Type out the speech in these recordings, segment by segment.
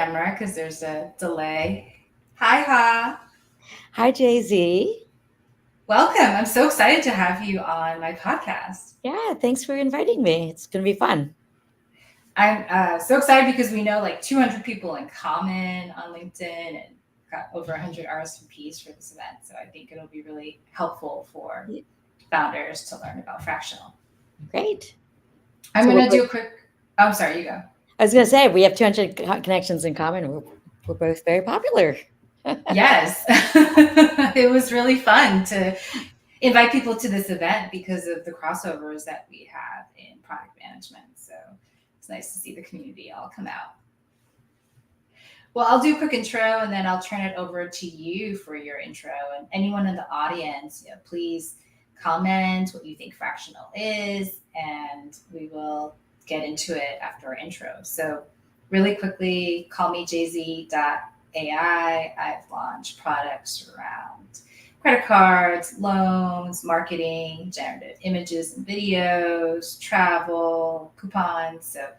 camera because there's a delay. Hi, Ha. Hi, Jay-Z. Welcome. I'm so excited to have you on my podcast. Yeah, thanks for inviting me. It's going to be fun. I'm so excited because we know like 200 people in common on LinkedIn and got over 100 RSVPs for this event. So I think it'll be really helpful for Y- founders to learn about fractional. Great. I'm So going to do a quick, oh, I'm sorry, you go. I was going to say, we have 200 connections in common. We're both very popular. Yes, it was really fun to invite people to this event because of the crossovers that we have in product management. So it's nice to see the community all come out. Well, I'll do a quick intro and then I'll turn it over to you for your intro. And anyone in the audience, please comment what you think fractional is, and we will get into it after our intro. So, really quickly, call me jz.ai. I've launched products around credit cards, loans, marketing, generative images and videos, travel, coupons. So,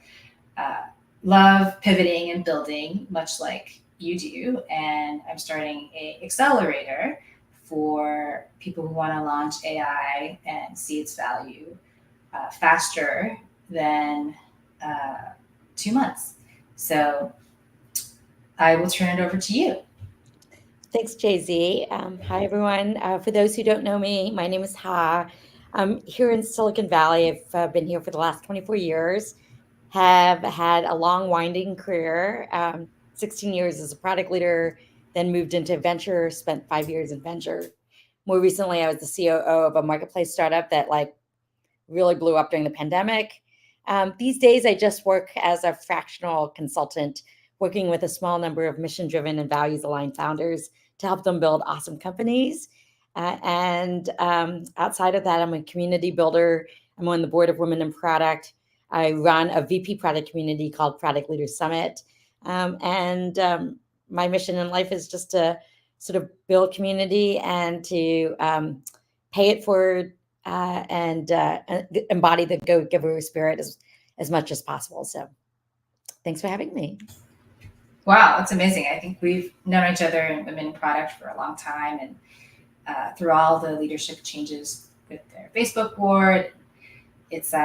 uh, love pivoting and building, much like you do. And I'm starting a accelerator for people who want to launch AI and see its value faster than uh, 2 months. So I will turn it over to you. Thanks, Jay-Z. Hi, everyone. For those who don't know me, my name is Ha. I'm here in Silicon Valley. I've been here for the last 24 years, have had a long, winding career, 16 years as a product leader, then moved into venture, spent 5 years in venture. More recently, I was the COO of a marketplace startup that really blew up during the pandemic. These days, I just work as a fractional consultant, working with a small number of mission-driven and values-aligned founders to help them build awesome companies. And outside of that, I'm a community builder. I'm on the board of Women in Product. I run a VP product community called Product Leaders Summit. My mission in life is just to sort of build community and to pay it forward and embody the go giver spirit as much as possible. So thanks for having me. Wow, that's amazing. I think we've known each other in Women in Product for a long time, and through all the leadership changes with their Facebook board, it's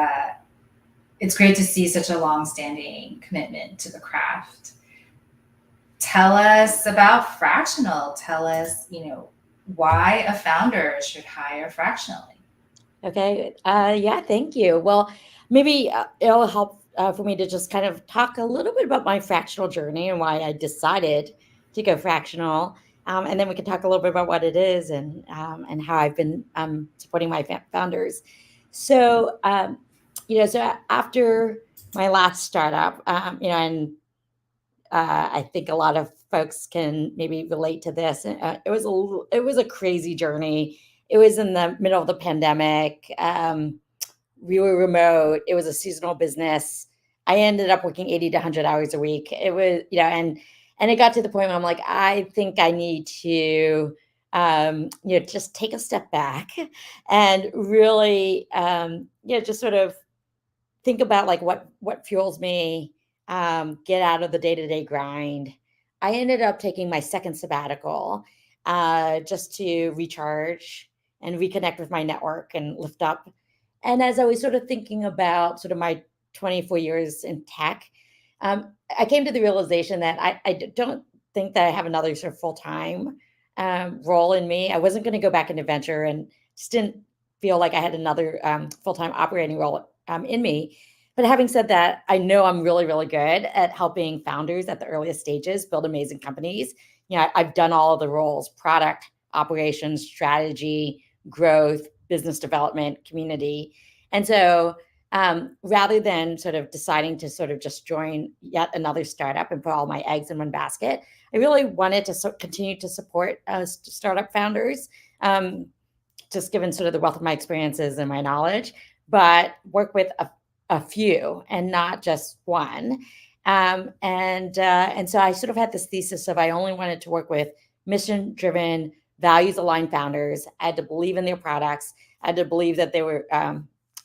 it's great to see such a long-standing commitment to the craft. Tell us about fractional. Tell us, why a founder should hire fractionally. Okay. Yeah, thank you. Well, maybe it'll help for me to just kind of talk a little bit about my fractional journey and why I decided to go fractional. And then we can talk a little bit about what it is and how I've been supporting my founders. So, so after my last startup, and I think a lot of folks can maybe relate to this. It was a crazy journey. It was in the middle of the pandemic. We were remote. It was a seasonal business. I ended up working 80 to 100 hours a week. It was, and it got to the point where I'm like, I think I need to, just take a step back and really, just sort of think about like what fuels me, get out of the day-to-day grind. I ended up taking my second sabbatical just to recharge and reconnect with my network and lift up. And as I was sort of thinking about sort of my 24 years in tech, I came to the realization that don't think that I have another sort of full-time role in me. I wasn't going to go back into venture and just didn't feel like I had another full-time operating role in me. But having said that, I know I'm really, really good at helping founders at the earliest stages build amazing companies. I've done all of the roles: product, operations, strategy, growth, business development, community. And so rather than sort of deciding to sort of just join yet another startup and put all my eggs in one basket, I really wanted to continue to support startup founders, just given sort of the wealth of my experiences and my knowledge, but work with a few and not just one. And so I sort of had this thesis of I only wanted to work with mission-driven, values-aligned founders. I had to believe in their products. I had to believe that they were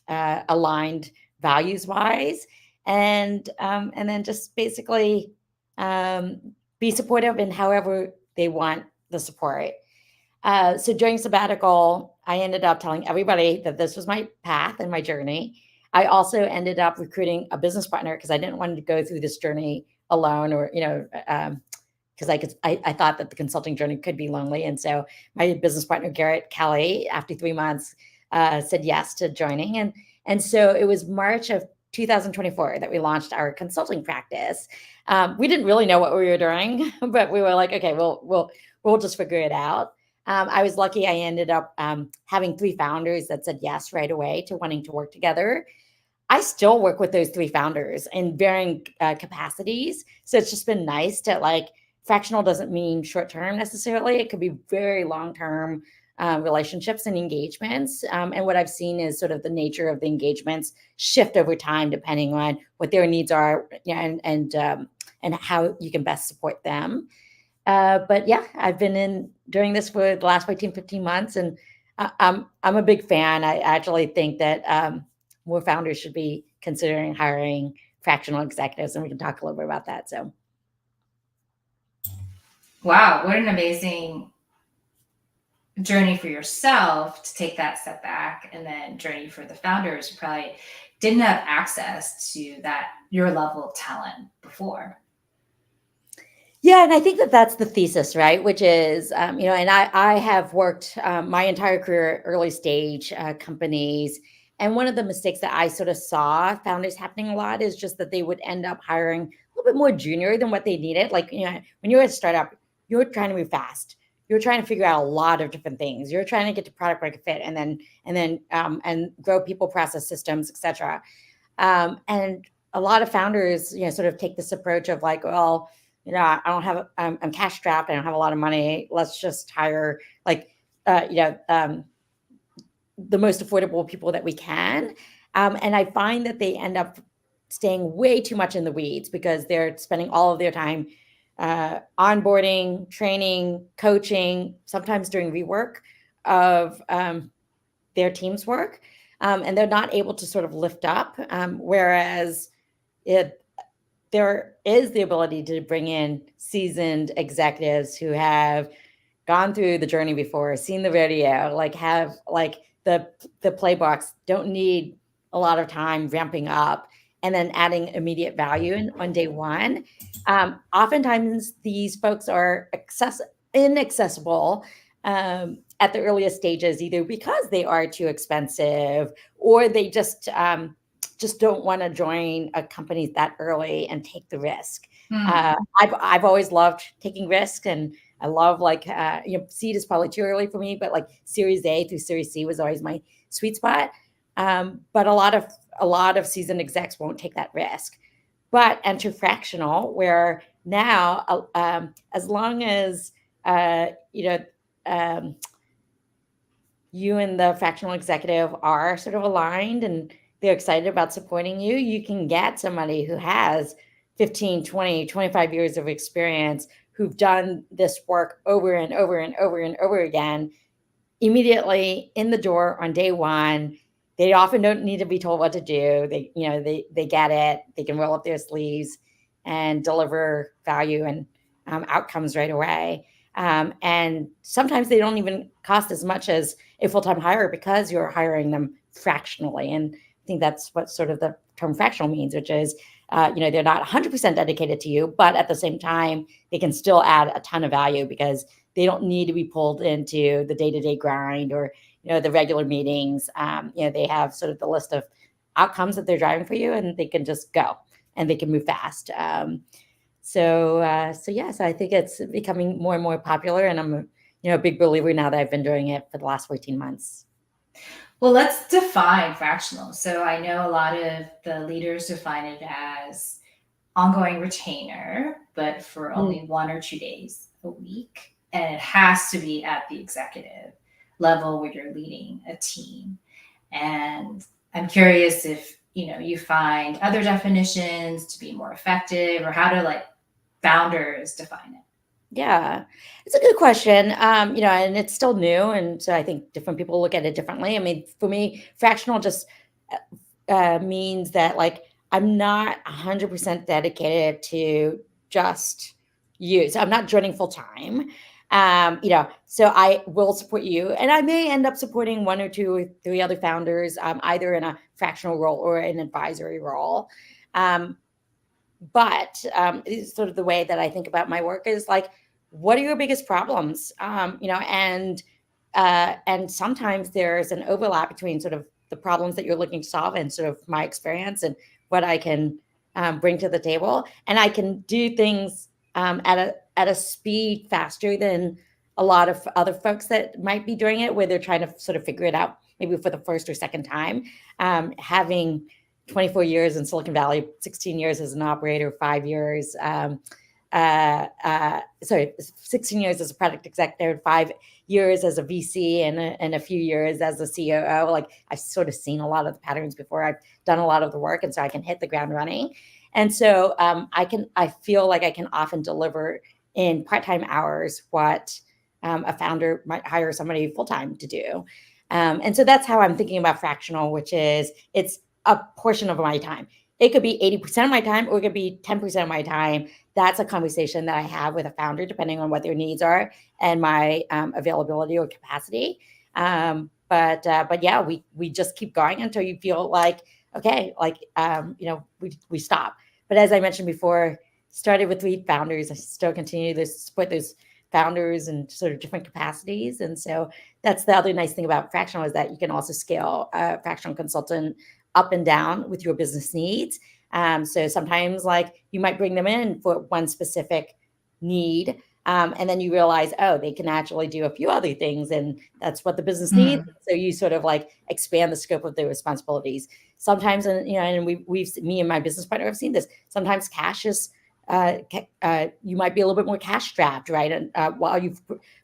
aligned values-wise, and then just basically be supportive in however they want the support. So during sabbatical, I ended up telling everybody that this was my path and my journey. I also ended up recruiting a business partner because I didn't want to go through this journey alone, or because I thought that the consulting journey could be lonely. And so my business partner Garrett Kelly, after 3 months, said yes to joining, and so it was March of 2024 that we launched our consulting practice. We didn't really know what we were doing, but we were like, okay, we'll just figure it out. I was lucky. I ended up having 3 founders that said yes right away to wanting to work together. I still work with those 3 founders in varying capacities. So it's just been nice to like, fractional doesn't mean short term necessarily. It could be very long term relationships and engagements. And what I've seen is sort of the nature of the engagements shift over time depending on what their needs are, and how you can best support them. But yeah, I've been in during this for the last 15 months, and I'm a big fan. I actually think that more founders should be considering hiring fractional executives, and we can talk a little bit about that. So, Wow, what an amazing journey for yourself to take that step back, and then journey for the founders who probably didn't have access to that your level of talent before. yeah, and I think that that's the thesis, right? Which is, and I have worked my entire career early stage companies. And one of the mistakes that I sort of saw founders happening a lot is just that they would end up hiring a little bit more junior than what they needed. Like, when you're a startup, you're trying to move fast. You're trying to figure out a lot of different things. You're trying to get to product market fit, and grow people, process, systems, etc. And a lot of founders, sort of take this approach of like, well, I don't have, I'm cash strapped. I don't have a lot of money. Let's just hire like, the most affordable people that we can. And I find that they end up staying way too much in the weeds because they're spending all of their time onboarding, training, coaching, sometimes doing rework of their team's work. And they're not able to sort of lift up. Whereas there is the ability to bring in seasoned executives who have gone through the journey before, seen the video, like have like the playbooks, don't need a lot of time ramping up and then adding immediate value on day one. Oftentimes these folks are inaccessible at the earliest stages, either because they are too expensive or they just don't want to join a company that early and take the risk. I've always loved taking risks, and I love seed is probably too early for me, but like Series A through Series C was always my sweet spot. But a lot of seasoned execs won't take that risk. But enter fractional, where now as long as you and the fractional executive are sort of aligned and they're excited about supporting you, you can get somebody who has 15, 20, 25 years of experience who've done this work over and over and over and over again immediately in the door on day one. They often don't need to be told what to do. They get it. They can roll up their sleeves and deliver value and outcomes right away. And sometimes they don't even cost as much as a full-time hire because you're hiring them fractionally. And I think that's what sort of the term fractional means, which is, they're not 100% dedicated to you, but at the same time, they can still add a ton of value because they don't need to be pulled into the day-to-day grind or, the regular meetings. They have sort of the list of outcomes that they're driving for you, and they can just go and they can move fast. So I think it's becoming more and more popular, and I'm a big believer now that I've been doing it for the last 14 months. Well, let's define fractional. So I know a lot of the leaders define it as ongoing retainer, but for only 1 or 2 days a week. And it has to be at the executive level where you're leading a team. And I'm curious if, you find other definitions to be more effective, or how do founders define it? Yeah, it's a good question. And it's still new. And so I think different people look at it differently. I mean, for me, fractional just means that like I'm not 100% dedicated to just you. So I'm not joining full time. So I will support you, and I may end up supporting one or two or three other founders, either in a fractional role or an advisory role. Um, but it's sort of the way that I think about my work is like, what are your biggest problems? And sometimes there's an overlap between sort of the problems that you're looking to solve and sort of my experience and what I can bring to the table. And I can do things at a speed faster than a lot of other folks that might be doing it, where they're trying to sort of figure it out maybe for the first or second time. Having 24 years in Silicon Valley, 16 years as an operator, 5 years, sorry, 16 years as a product executive, 5 years as a VC, and a few years as a COO. Like, I've sort of seen a lot of the patterns before. I've done a lot of the work, and so I can hit the ground running. And so I feel like I can often deliver in part-time hours what a founder might hire somebody full-time to do. And so that's how I'm thinking about fractional, which is it's a portion of my time. It could be 80% of my time, or it could be 10% of my time. That's a conversation that I have with a founder, depending on what their needs are and my availability or capacity. But yeah, we just keep going until you feel like, okay, like, we stop. But as I mentioned before, started with 3 founders. I still continue to support those founders in sort of different capacities. And so that's the other nice thing about fractional, is that you can also scale a fractional consultant up and down with your business needs. So sometimes, like, you might bring them in for one specific need, and then you realize, oh, they can actually do a few other things, and that's what the business needs. So you sort of like expand the scope of their responsibilities. Sometimes, and we've me and my business partner have seen this. Sometimes cash is you might be a little bit more cash strapped, right? And while you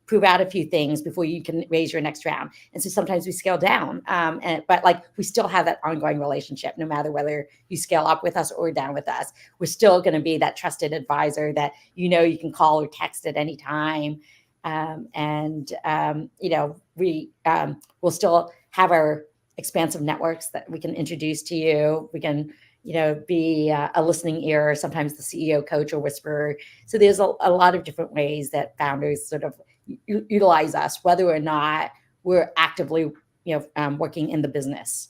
prove out a few things before you can raise your next round. And so sometimes we scale down, but like, we still have that ongoing relationship, no matter whether you scale up with us or down with us. We're still going to be that trusted advisor that you can call or text at any time. We'll still have our expansive networks that we can introduce to you. We can be a listening ear, sometimes the CEO coach or whisperer. So there's a lot of different ways that founders sort of utilize us, whether or not we're actively, working in the business.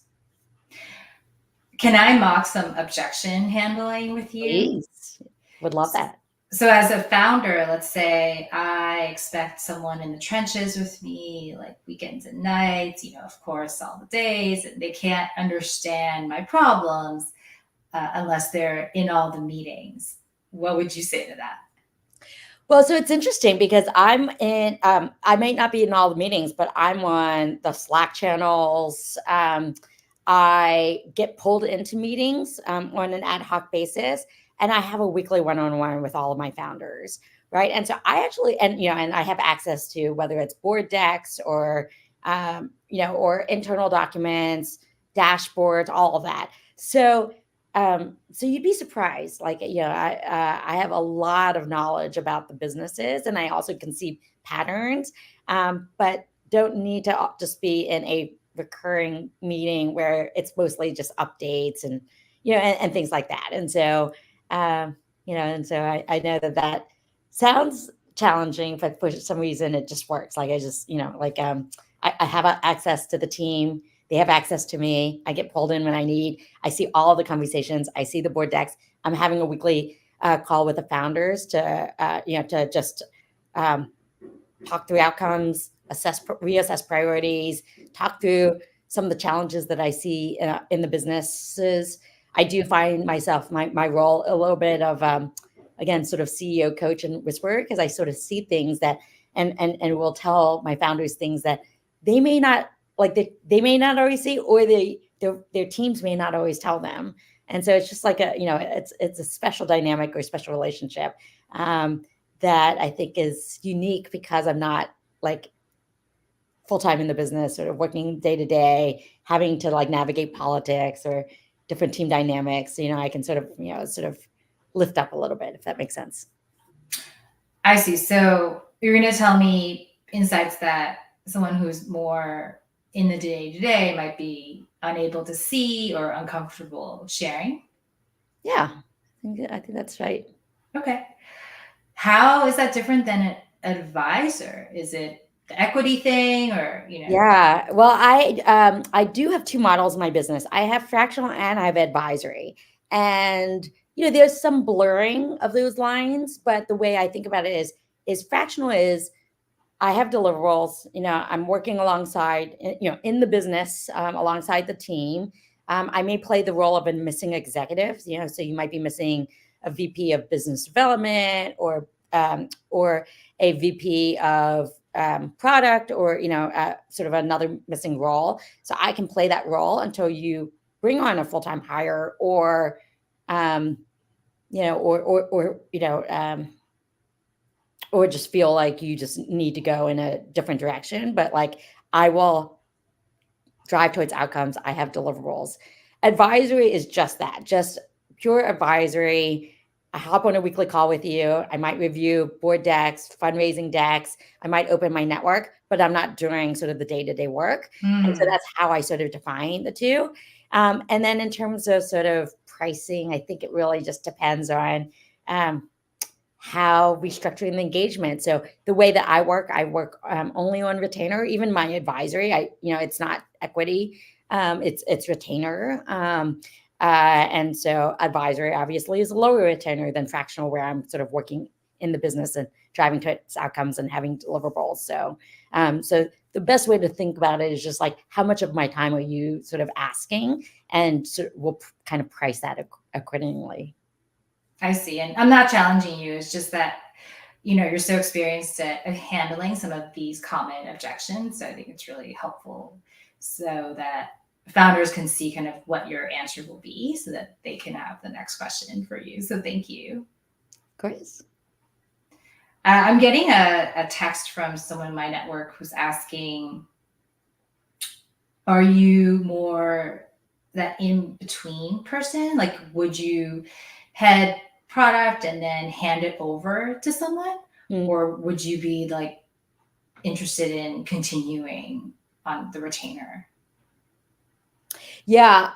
Can I mock some objection handling with you? Please. Would love that. So as a founder, let's say I expect someone in the trenches with me, like weekends and nights, of course, all the days, and they can't understand my problems unless they're in all the meetings. What would you say to that? Well, so it's interesting because I may not be in all the meetings, but I'm on the Slack channels. I get pulled into meetings on an ad hoc basis, and I have a weekly one-on-one with all of my founders, right? And so I actually, and I have access to, whether it's board decks or or internal documents, dashboards, all of that. So you'd be surprised. Like, I have a lot of knowledge about the businesses, and I also can see patterns, but don't need to just be in a recurring meeting where it's mostly just updates and and things like that. And so I know that sounds challenging, but for some reason it just works. Like, I just I have access to the team. They have access to me. I get pulled in when I need. I see all the conversations. I see the board decks. I'm having a weekly call with the founders to just talk through outcomes, reassess priorities, talk through some of the challenges that I see in the businesses. I do find myself, my role, a little bit of, again, sort of CEO coach and whisperer, because I sort of see things that, and will tell my founders things that they may not, like, they may not always see, or their teams may not always tell them. And so it's just like it's a special dynamic or special relationship that I think is unique, because I'm not like full-time in the business, sort of working day to day, having to like navigate politics or different team dynamics. I can sort of lift up a little bit, if that makes sense. I see. So you're going to tell me insights that someone who's more in the day-to-day might be unable to see or uncomfortable sharing? Yeah, I think that's right. Okay. How is that different than an advisor? Is it the equity thing or, Yeah. Well, I do have two models in my business. I have fractional and I have advisory. And there's some blurring of those lines, but the way I think about it is fractional is I have deliverables. I'm working alongside, in the business, alongside the team. I may play the role of a missing executive. So you might be missing a VP of business development or a VP of product, or sort of another missing role. So I can play that role until you bring on a full time hire, or um, or just feel like you just need to go in a different direction. But like, I will drive towards outcomes. I have deliverables. Advisory is just that, just pure advisory. I hop on a weekly call with you. I might review board decks, fundraising decks. I might open my network, but I'm not doing sort of the day-to-day work. And so mm, that's how I sort of define the two. And then in terms of sort of pricing, I think it really just depends on um, how restructuring the engagement. So the way that I work only on retainer. Even my advisory, it's not equity, it's retainer. And so advisory obviously is a lower retainer than fractional, where I'm sort of working in the business and driving towards outcomes and having deliverables. So the best way to think about it is just like, how much of my time are you sort of asking, and so we'll kind of price that accordingly. I see. And I'm not challenging you. It's just that, you're so experienced at handling some of these common objections. So I think it's really helpful so that founders can see kind of what your answer will be so that they can have the next question for you. So thank you. Of course. I'm getting a text from someone in my network who's asking, are you more that in between person? Like, would you head product and then hand it over to someone? Mm. Or would you be like interested in continuing on the retainer? Yeah,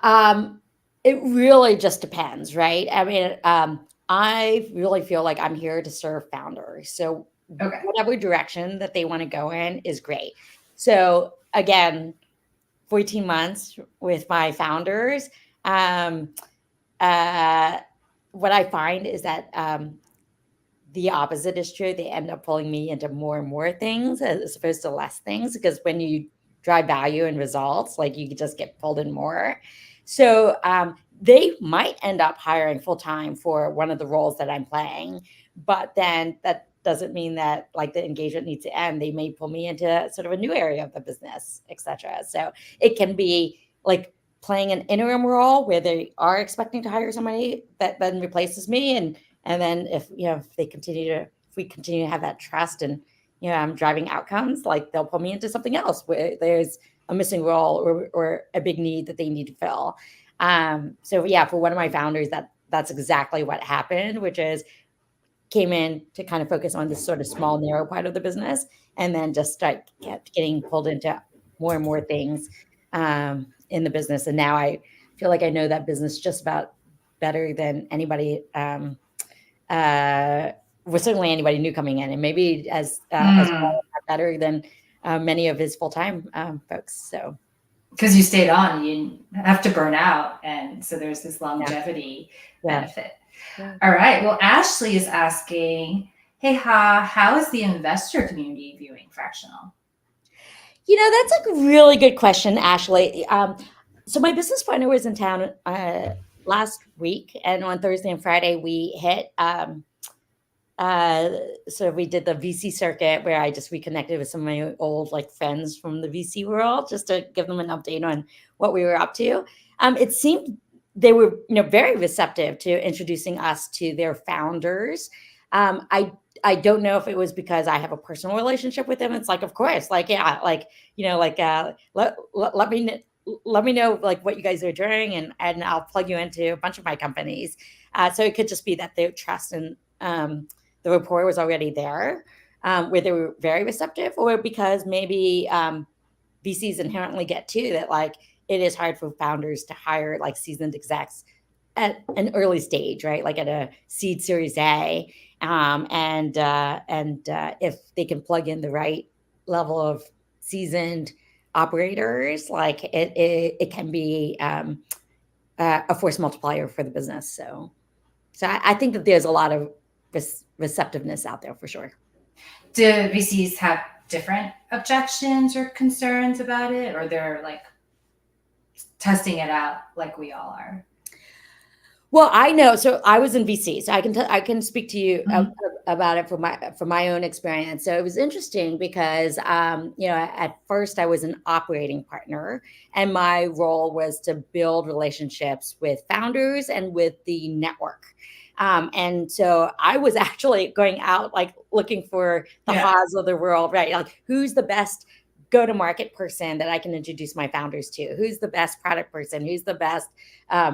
it really just depends, right? I mean, I really feel like I'm here to serve founders. So Okay. whatever direction that they want to go in is great. So again, 14 months with my founders. Um, uh, what I find is that the opposite is true. They end up pulling me into more and more things as opposed to less things, because when you drive value and results, like, you just get pulled in more. So they might end up hiring full time for one of the roles that I'm playing, but then that doesn't mean that like the engagement needs to end. They may pull me into sort of a new area of the business, etc. So it can be like playing an interim role where they are expecting to hire somebody that then replaces me, and then if we continue to have that trust, and I'm driving outcomes, like, they'll pull me into something else where there's a missing role, or a big need that they need to fill. So yeah, for one of my founders, that's exactly what happened, which is came in to kind of focus on this sort of small, narrow part of the business, and then just kept getting pulled into more and more things in the business. And now I feel like I know that business just about better than anybody. Was certainly anybody new coming in, and maybe as Mm. well, better than many of his full time folks. So Because you stayed on, you didn't have to burn out. And so there's this yeah, longevity yeah, benefit. yeah. All right. Well, Ashley is asking, hey, Ha, how is the investor community viewing fractional? That's like a really good question, Ashley. So my business partner was in town last week, and on Thursday and Friday we hit. Uh, so we did the VC circuit, where I just reconnected with some of my old like friends from the VC world, just to give them an update on what we were up to. It seemed they were very receptive to introducing us to their founders. I don't know if it was because I have a personal relationship with them. It's like, of course, like, yeah, like, let me let me know like what you guys are doing, and I'll plug you into a bunch of my companies. So it could just be that their trust and the rapport was already there, where they were very receptive, or because maybe VCs inherently get too that, like, it is hard for founders to hire like seasoned execs at an early stage, right? Like at a seed Series A, if they can plug in the right level of seasoned operators, like it can be a force multiplier for the business. So I think that there's a lot of receptiveness out there for sure. Do VCs have different objections or concerns about it, or they're like testing it out like we all are? Well, I know. So I was in VC, so I can speak to you Mhm. about it from my own experience. So it was interesting because at first I was an operating partner, and my role was to build relationships with founders and with the network. And so I was actually going out like looking for the Yeah. Ha's of the world, right? Like who's the best go to market person that I can introduce my founders to? Who's the best product person? Who's the best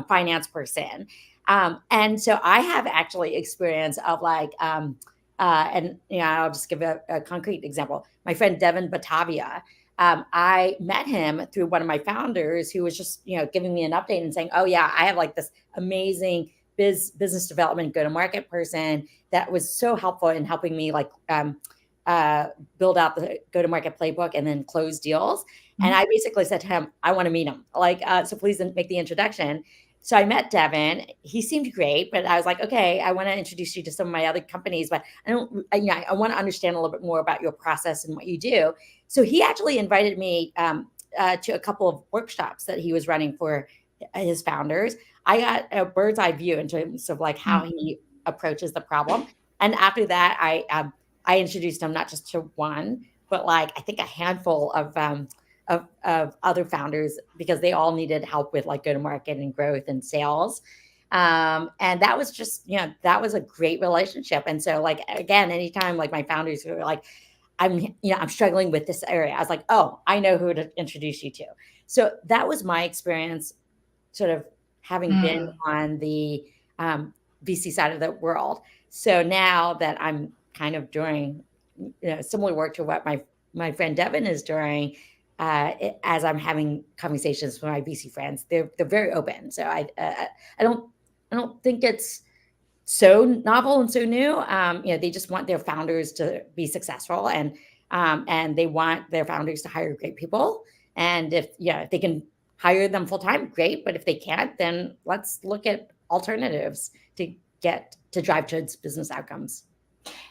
finance person? And so I have actually experience of like, and I'll just give a concrete example. My friend Devin Batavia, I met him through one of my founders who was just giving me an update and saying, "Oh yeah, I have like this amazing business development go to market person that was so helpful in helping me like uh, build out the go to market playbook and then close deals." And Mhm. I basically said to him, "I want to meet him. Like, so please make the introduction." So I met Devin. He seemed great, but I was like, okay, I want to introduce you to some of my other companies, but I want to understand a little bit more about your process and what you do. So he actually invited me to a couple of workshops that he was running for his founders. I got a bird's eye view in terms of like how Mhm. he approaches the problem. And after that, I introduced him not just to one, but like I think a handful of other founders because they all needed help with like go to market and growth and sales. And that was just, that was a great relationship. And so like, again, anytime like my founders were like, I'm struggling with this area, I was like, oh, I know who to introduce you to. So that was my experience sort of having been Mm. on the VC side of the world. So now that I'm kind of doing similar work to what my friend Devin is doing, as I'm having conversations with my VC friends, they're very open. So I don't think it's so novel and so new. They just want their founders to be successful, and they want their founders to hire great people. And if they can hire them full time, great. But if they can't, then let's look at alternatives to get to drive towards business outcomes.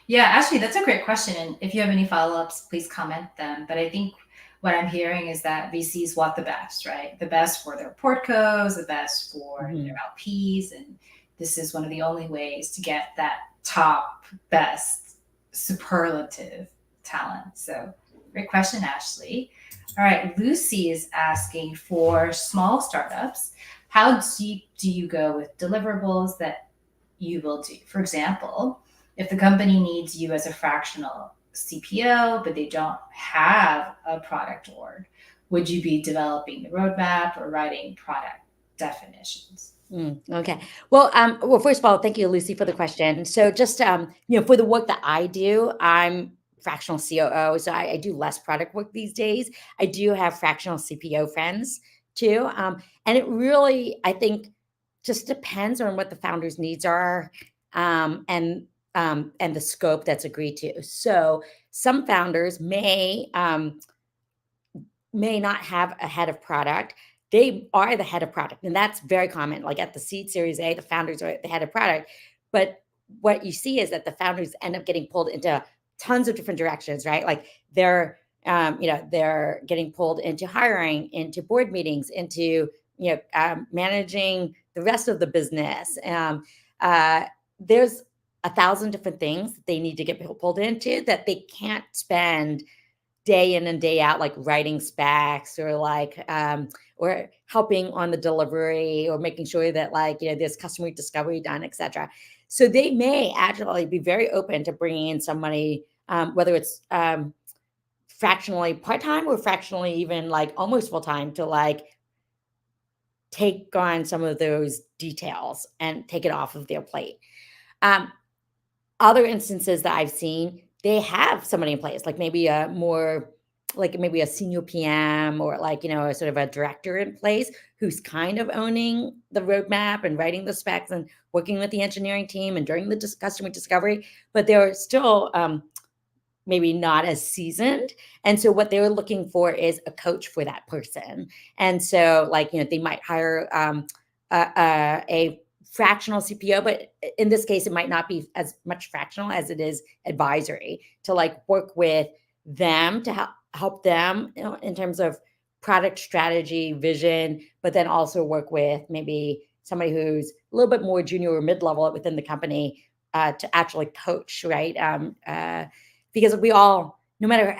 Yeah, actually, that's a great question. And if you have any follow ups, please comment them. But I think what I'm hearing is that VCs want the best, right? The best for their portcos, the best for their Mhm. LPs. And this is one of the only ways to get that top, best, superlative talent. So, great question, Ashley. All right, Lucy is asking for small startups. How deep do you go with deliverables that you will do? For example, if the company needs you as a fractional CPO, but they don't have a product org, would you be developing the roadmap or writing product definitions? Okay. Well, first of all, thank you, Lucy, for the question. So, just for the work that I do, I'm fractional COO, so I do less product work these days. I do have fractional CPO friends too, and it really, I think, just depends on what the founder's needs are, and the scope that's agreed to. So, some founders may not have a head of product. They are the head of product, and that's very common. Like at the seed Series A, the founders are the head of product. But what you see is that the founders end up getting pulled into tons of different directions, right? Like they're getting pulled into hiring, into board meetings, into managing the rest of the business. There's a thousand different things that they need to get pulled into that they can't spend day in and day out, like writing specs or helping on the delivery or making sure that there's customer discovery done, etc. So they may actually be very open to bringing in somebody, whether it's fractionally part-time or fractionally even like almost full-time to like take on some of those details and take it off of their plate. Um, Other instances that I've seen, they have somebody in place, like maybe a more like maybe a senior PM or like, a sort of a director in place who's kind of owning the roadmap and writing the specs and working with the engineering team and during the customer discovery, but they're still maybe not as seasoned. And so what they were looking for is a coach for that person. And so like, they might hire a fractional CPO, but in this case, it might not be as much fractional as it is advisory to like work with them to help them, in terms of product strategy, vision, but then also work with maybe somebody who's a little bit more junior or mid-level within the company to actually coach, right? Because we all, no matter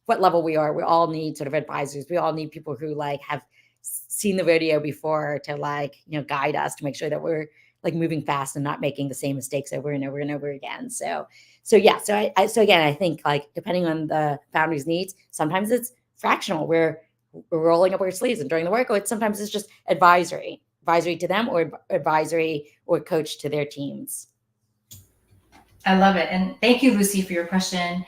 what level we are, we all need sort of advisors. We all need people who like have seen the rodeo before to like, guide us to make sure that we're like moving fast and not making the same mistakes over and over and over again. So yeah. So again, I think like depending on the founder's needs, sometimes it's fractional. We're rolling up our sleeves and during the work, or sometimes it's just advisory to them or advisory or coach to their teams. I love it. And thank you, Lucy, for your question.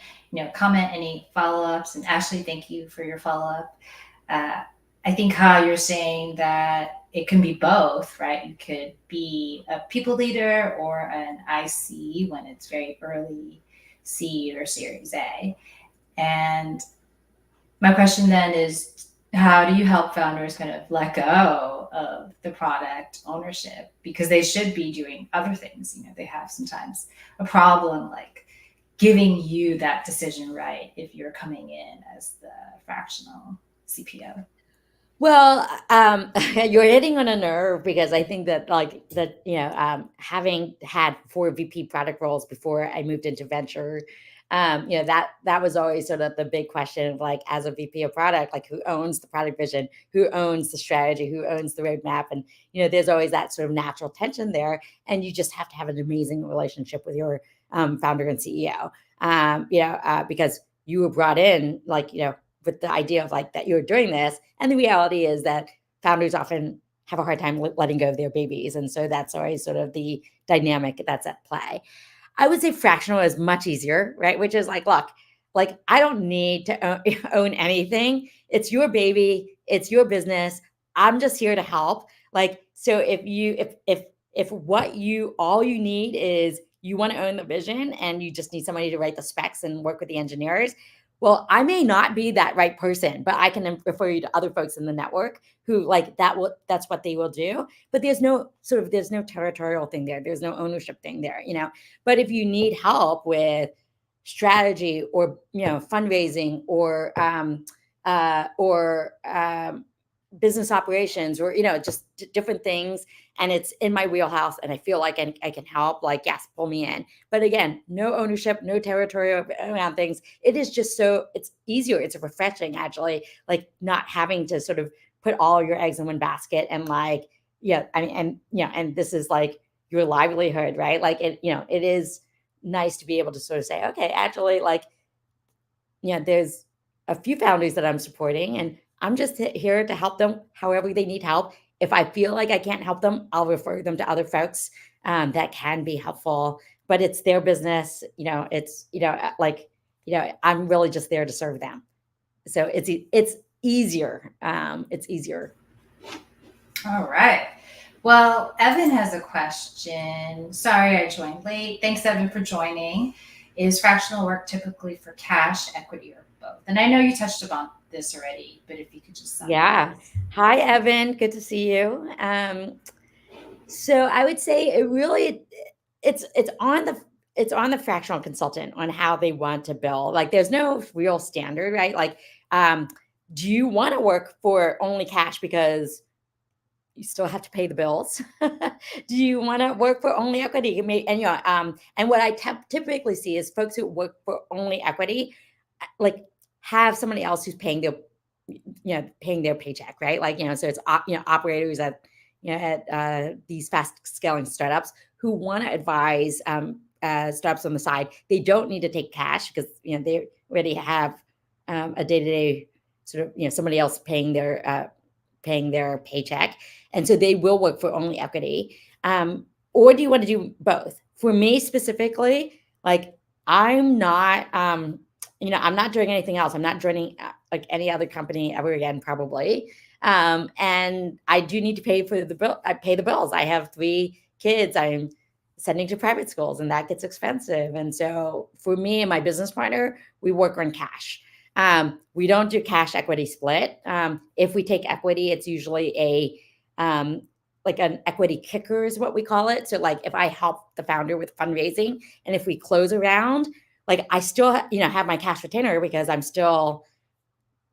Comment any follow-ups. And Ashley, thank you for your follow-up. I think how you're saying that it can be both, right? You could be a people leader or an IC when it's very early seed or Series A. And my question then is, how do you help founders kind of let go of the product ownership? Because they should be doing other things. They have sometimes a problem like giving you that decision right if you're coming in as the fractional CPO. Well, you're hitting on a nerve because I think that having had 4 VP product roles before I moved into venture, that was always sort of the big question of like, as a VP of product, like who owns the product vision, who owns the strategy, who owns the roadmap. And, there's always that sort of natural tension there. And you just have to have an amazing relationship with your founder and CEO, because you were brought in like, with the idea of like that you're doing this. And the reality is that founders often have a hard time letting go of their babies. And so that's always sort of the dynamic that's at play. I would say fractional is much easier, right? Which is like, look, like I don't need to own anything. It's your baby. It's your business. I'm just here to help. Like, so if all you need is you want to own the vision and you just need somebody to write the specs and work with the engineers, well, I may not be that right person, but I can refer you to other folks in the network who like that's what they will do. But there's no territorial thing there. There's no ownership thing there, But if you need help with strategy or, fundraising or business operations or, just different things, and it's in my wheelhouse and I feel like I can help, like, yes, pull me in. But again, no ownership, no territory around things. It is just it's easier. It's refreshing, actually, like not having to sort of put all your eggs in one basket and like, and this is like your livelihood, right? Like it is nice to be able to sort of say, okay, actually, like, there's a few founders that I'm supporting and I'm just here to help them however they need help. If I feel like I can't help them, I'll refer them to other folks that can be helpful. But it's their business, I'm really just there to serve them. So it's easier. It's easier. All right. Well, Evan has a question. Sorry, I joined late. Thanks, Evan, for joining. Is fractional work typically for cash, equity, or both? And I know you touched upon this already, but if you could just summarize. Yeah. Hi, Evan. Good to see you. So I would say it's on the fractional consultant on how they want to bill. Like there's no real standard, right? Like, do you want to work for only cash because you still have to pay the bills? Do you want to work for only equity? And what I typically see is folks who work for only equity, like have somebody else who's paying their paycheck, right? Like, so it's, operators at these fast scaling startups who want to advise startups on the side. They don't need to take cash because, they already have a day-to-day sort of, somebody else paying their paycheck. And so they will work for only equity. Or do you want to do both? For me specifically, like I'm not I'm not doing anything else. I'm not joining like any other company ever again, probably. And I do need to pay for the bill. I pay the bills. I have 3 kids. I'm sending to private schools, and that gets expensive. And so for me and my business partner, we work on cash. We don't do cash equity split. If we take equity, it's usually like an equity kicker is what we call it. So like if I help the founder with fundraising, and if we close a round, like I still have my cash retainer because I'm still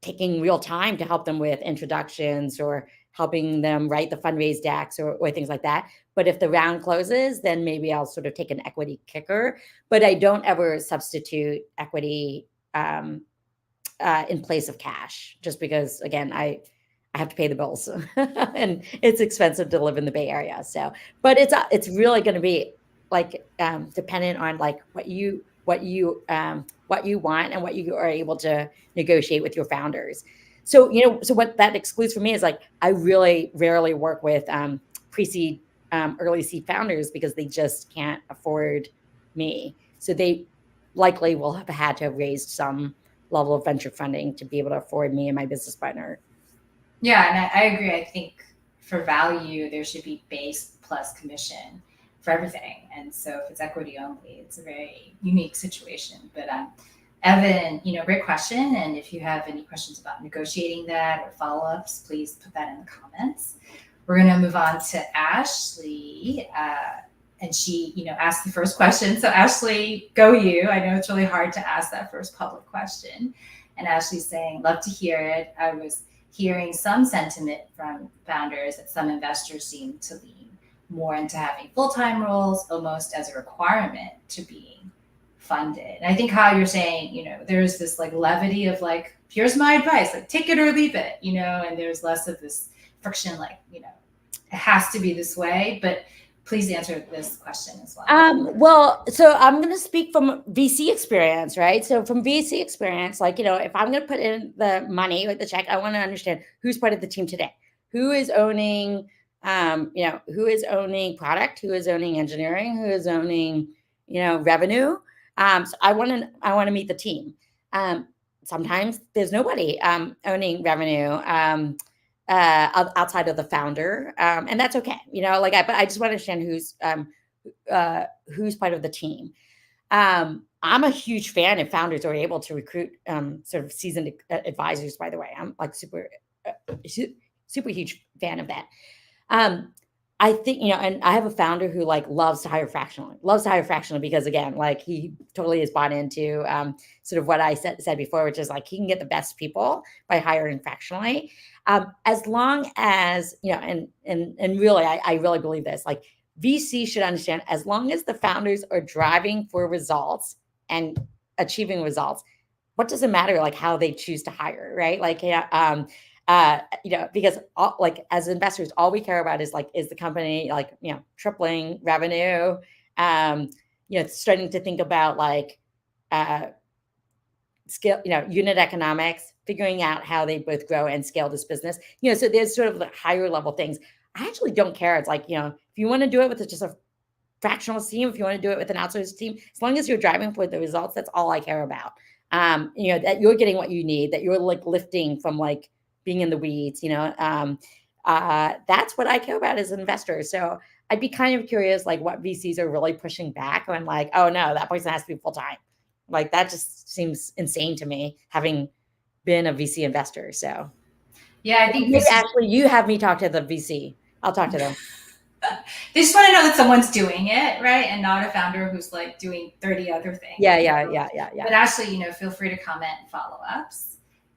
taking real time to help them with introductions or helping them write the fundraise decks or things like that. But if the round closes, then maybe I'll sort of take an equity kicker. But I don't ever substitute equity in place of cash, just because again I have to pay the bills and it's expensive to live in the Bay Area. So, but it's really going to be like dependent on like what you want and what you are able to negotiate with your founders. So so what that excludes for me is like I really rarely work with pre-seed early seed founders because they just can't afford me. So they likely will have had to have raised some level of venture funding to be able to afford me and my business partner. Yeah, and I agree. I think for value, there should be base plus commission for everything. And so if it's equity only, it's a very unique situation. But Evan, great question. And if you have any questions about negotiating that or follow-ups, please put that in the comments. We're going to move on to Ashley. And she, asked the first question. So Ashley, go you. I know it's really hard to ask that first public question. And Ashley's saying, love to hear it. I was hearing some sentiment from founders that some investors seem to lean more into having full-time roles almost as a requirement to being funded. And I think how you're saying, there's this like levity of like, here's my advice, like take it or leave it, and there's less of this friction, like, it has to be this way. But please answer this question as well. Well, so I'm going to speak from VC experience, right? So from VC experience, like, if I'm going to put in the money with the check, I want to understand who's part of the team today, who is owning, who is owning product, who is owning engineering, who is owning, revenue. So I want to meet the team. Sometimes there's nobody owning revenue. Outside of the founder, and that's okay. I just want to understand who's part of the team. I'm a huge fan if founders are able to recruit sort of seasoned advisors. By the way, I'm like super huge fan of that. I think, and I have a founder who like loves to hire fractionally because again, like he totally is bought into sort of what I said before, which is like he can get the best people by hiring fractionally. As long as, and really, I really believe this, like VC should understand as long as the founders are driving for results and achieving results, what does it matter like how they choose to hire, right? Like, because like as investors, all we care about is like, is the company like, tripling revenue, starting to think about like scale, unit economics, figuring out how they both grow and scale this business. So there's sort of the higher level things. I actually don't care. It's like, if you want to do it with just a fractional team, if you want to do it with an outsourced team, as long as you're driving for the results, that's all I care about. That you're getting what you need, that you're like lifting from like being in the weeds, that's what I care about as an investor. So I'd be kind of curious, like what VCs are really pushing back on like, oh no, that person has to be full-time. Like that just seems insane to me, having been a VC investor. So yeah, I think maybe actually you have me talk to the VC. I'll talk to them. They just want to know that someone's doing it, right? And not a founder who's like doing 30 other things. Yeah. But Ashley, feel free to comment and follow-ups.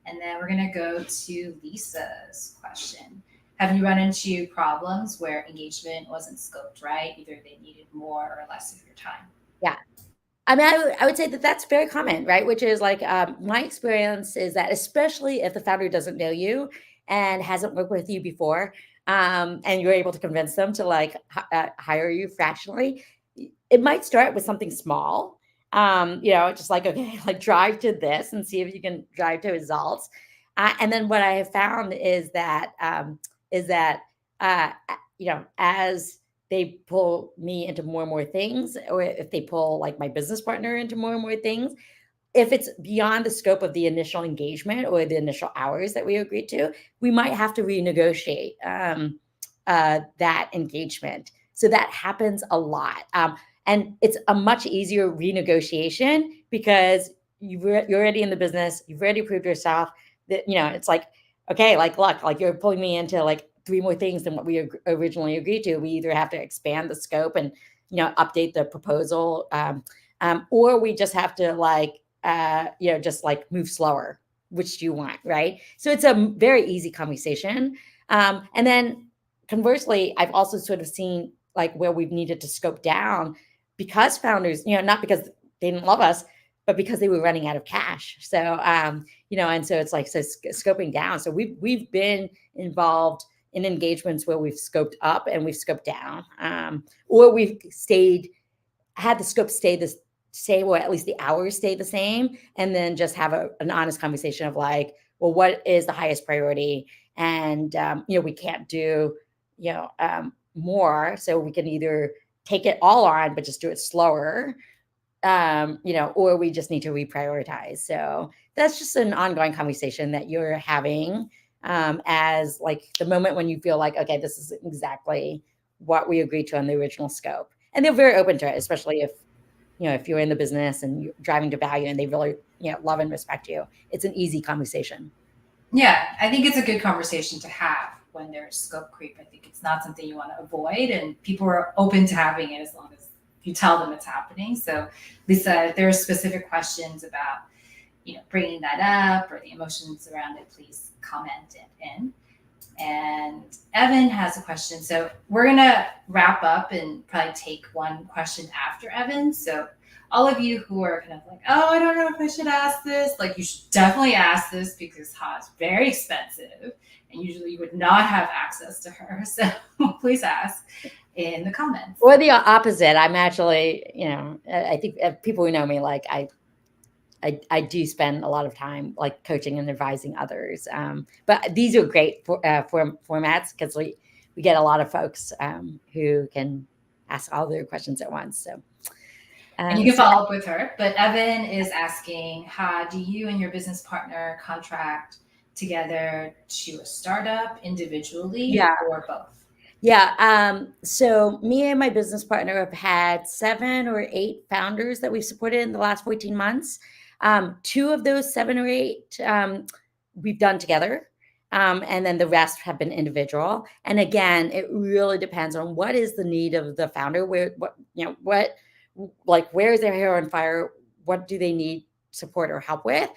And then we're going to go to Lisa's question. Have you run into problems where engagement wasn't scoped right? Either they needed more or less of your time? Yeah. I mean, I would say that that's very common, right? Which is like my experience is that especially if the founder doesn't know you and hasn't worked with you before, and you're able to convince them to like hire you fractionally, it might start with something small. Just like, okay, like drive to this and see if you can drive to results. And then what I have found is that as they pull me into more and more things, or if they pull like my business partner into more and more things, if it's beyond the scope of the initial engagement or the initial hours that we agreed to, we might have to renegotiate that engagement. So that happens a lot. And it's a much easier renegotiation because you're already in the business, you've already proved yourself that, it's like, okay, like, look, like you're pulling me into like 3 more things than what we originally agreed to. We either have to expand the scope and, update the proposal, or we just have to like, just like move slower. Which do you want, right? So it's a very easy conversation. And then conversely, I've also sort of seen like where we've needed to scope down because founders, not because they didn't love us, but because they were running out of cash. So, and so it's like, so scoping down. So we've been involved in engagements where we've scoped up and we've scoped down, or we've had the scope stay, or at least the hours stay the same, and then just have an honest conversation of like, well, what is the highest priority? And, we can't do, more. So we can either take it all on, but just do it slower, or we just need to reprioritize. So that's just an ongoing conversation that you're having, as like the moment when you feel like, okay, this is exactly what we agreed to on the original scope. And they're very open to it, especially if you're in the business and you're driving to value and they really, love and respect you. It's an easy conversation. Yeah, I think it's a good conversation to have when there's scope creep. I think it's not something you want to avoid, and people are open to having it as long as you tell them it's happening. So, Lisa, if there are specific questions about, bringing that up or the emotions around it, please comment it in. And Evan has a question. So we're going to wrap up and probably take one question after Evan. So all of you who are kind of like, oh, I don't know if I should ask this, like you should definitely ask this because Ha is very expensive and usually you would not have access to her. So please ask in the comments. Or the opposite. I'm actually, I think people who know me, like I do spend a lot of time like coaching and advising others. But these are great formats because we get a lot of folks who can ask all their questions at once. So, and you can follow up with her. But Evan is asking, Ha, do you and your business partner contract together to a startup individually or both? Yeah. So me and my business partner have had 7 or 8 founders that we've supported in the last 14 months. 2 of those 7 or 8 we've done together. And then the rest have been individual. And again, it really depends on what is the need of the founder, where is their hair on fire? What do they need support or help with?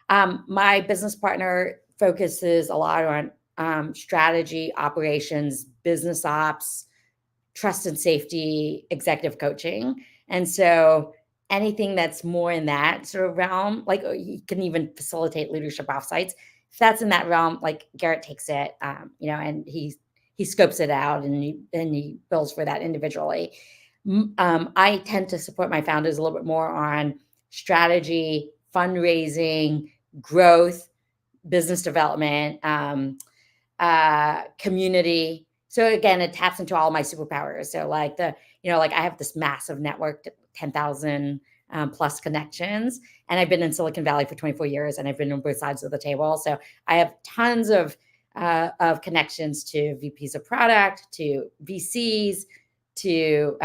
My business partner focuses a lot on strategy, operations, business ops, trust and safety, executive coaching. And so anything that's more in that sort of realm, like you can even facilitate leadership offsites. If that's in that realm, like Garrett takes it, and he scopes it out and he builds for that individually. I tend to support my founders a little bit more on strategy, fundraising, growth, business development, community. So again, it taps into all my superpowers. So like I have this massive network, 10,000 plus connections, and I've been in Silicon Valley for 24 years, and I've been on both sides of the table. So I have tons of connections to VPs of product, to VCs, to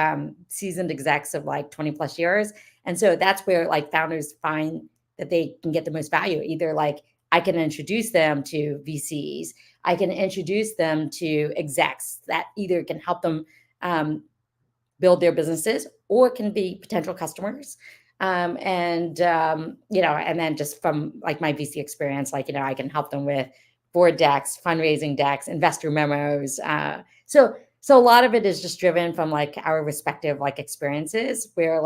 seasoned execs of like 20 plus years. And so that's where like founders find that they can get the most value. Either like I can introduce them to VCs, I can introduce them to execs that either can help them build their businesses or can be potential customers. And then just from like my VC experience, like, I can help them with board decks, fundraising decks, investor memos. So a lot of it is just driven from like our respective like experiences where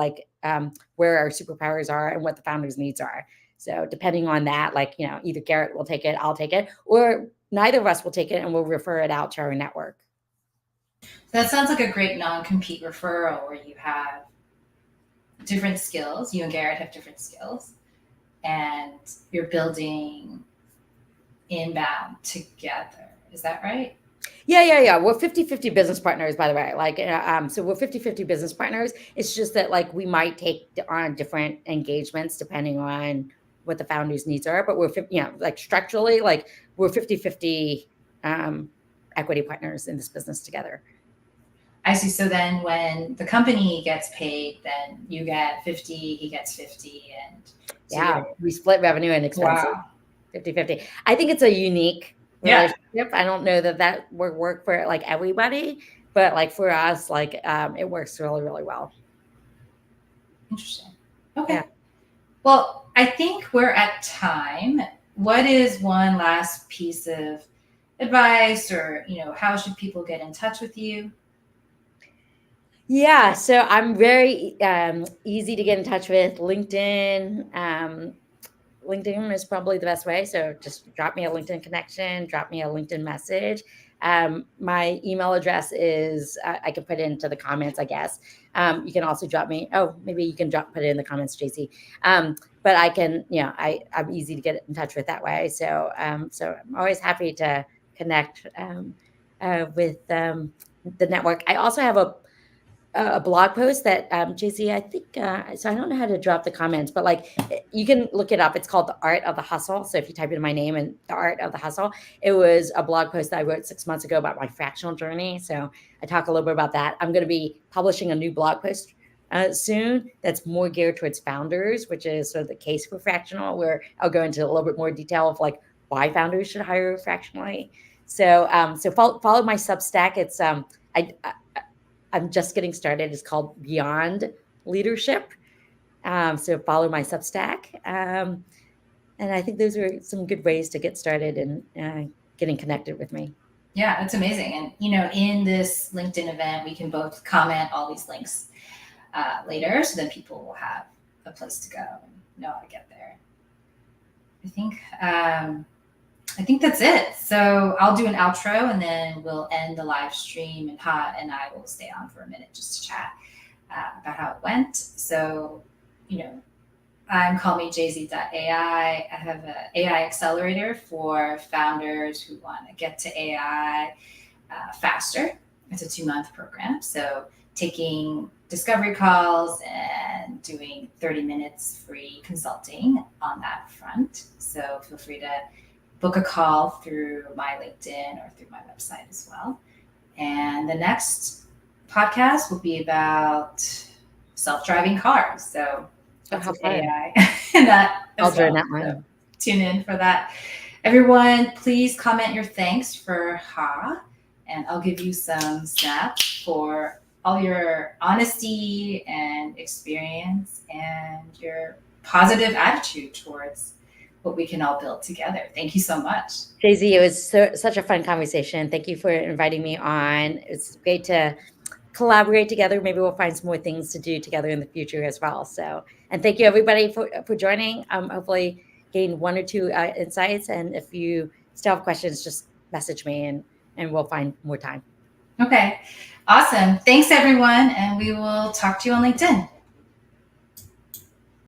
where our superpowers are and what the founders' needs are. So depending on that, either Garrett will take it, I'll take it, or neither of us will take it and we'll refer it out to our network. That sounds like a great non-compete referral where you have different skills. You and Garrett have different skills and you're building inbound together. Is that right? Yeah. We're 50-50 business partners, by the way. Like, so we're 50-50 business partners. It's just that like we might take on different engagements depending on what the founders' needs are. But we're, like structurally, like we're 50-50 equity partners in this business together. I see. So then when the company gets paid, then you get 50, he gets 50. And so Yeah, we split revenue and expenses wow. 50-50. I think it's a unique Yeah. relationship. I don't know that would work for like everybody, but like for us, like it works really, really well. Interesting. Yeah. Okay. Well, I think we're at time. What is one last piece of advice, or how should people get in touch with you? Yeah, so I'm very easy to get in touch with. LinkedIn is probably the best way. So just drop me a LinkedIn connection, drop me a LinkedIn message. My email address is, I can put it into the comments, I guess. You can also drop me, maybe you can put it in the comments, JC. But I can, I'm easy to get in touch with that way. So, so I'm always happy to connect with the network. I also have a blog post that JC, I think, so I don't know how to drop the comments, but like you can look it up. It's called The Art of the Hustle. So if you type in my name and The Art of the Hustle, it was a blog post that I wrote 6 months ago about my fractional journey. So I talk a little bit about that. I'm going to be publishing a new blog post soon that's more geared towards founders, which is sort of the case for fractional, where I'll go into a little bit more detail of like why founders should hire fractionally. So so follow my Substack. It's I'm just getting started. It's called Beyond Leadership. So follow my Substack. And I think those are some good ways to get started and getting connected with me. Yeah, that's amazing. And in this LinkedIn event, we can both comment all these links later, so then people will have a place to go and know how to get there. I think that's it. So I'll do an outro and then we'll end the live stream, and Ha and I will stay on for a minute just to chat about how it went. So, I'm Call Me JZ.ai. I have an AI accelerator for founders who want to get to AI faster. It's a 2-month program. So taking discovery calls and doing 30 minutes free consulting on that front. So feel free to book a call through my LinkedIn or through my website as well. And the next podcast will be about self-driving cars. So that's with AI and that I'll as join well. that one. So tune in for that. Everyone, please comment your thanks for Ha, and I'll give you some snaps for all your honesty and experience and your positive attitude towards what we can all build together. Thank you so much. JZ, it was such a fun conversation. Thank you for inviting me on. It's great to collaborate together. Maybe we'll find some more things to do together in the future as well. So, and thank you everybody for joining. Hopefully gain 1 or 2 insights. And if you still have questions, just message me and we'll find more time. Okay, awesome. Thanks everyone. And we will talk to you on LinkedIn.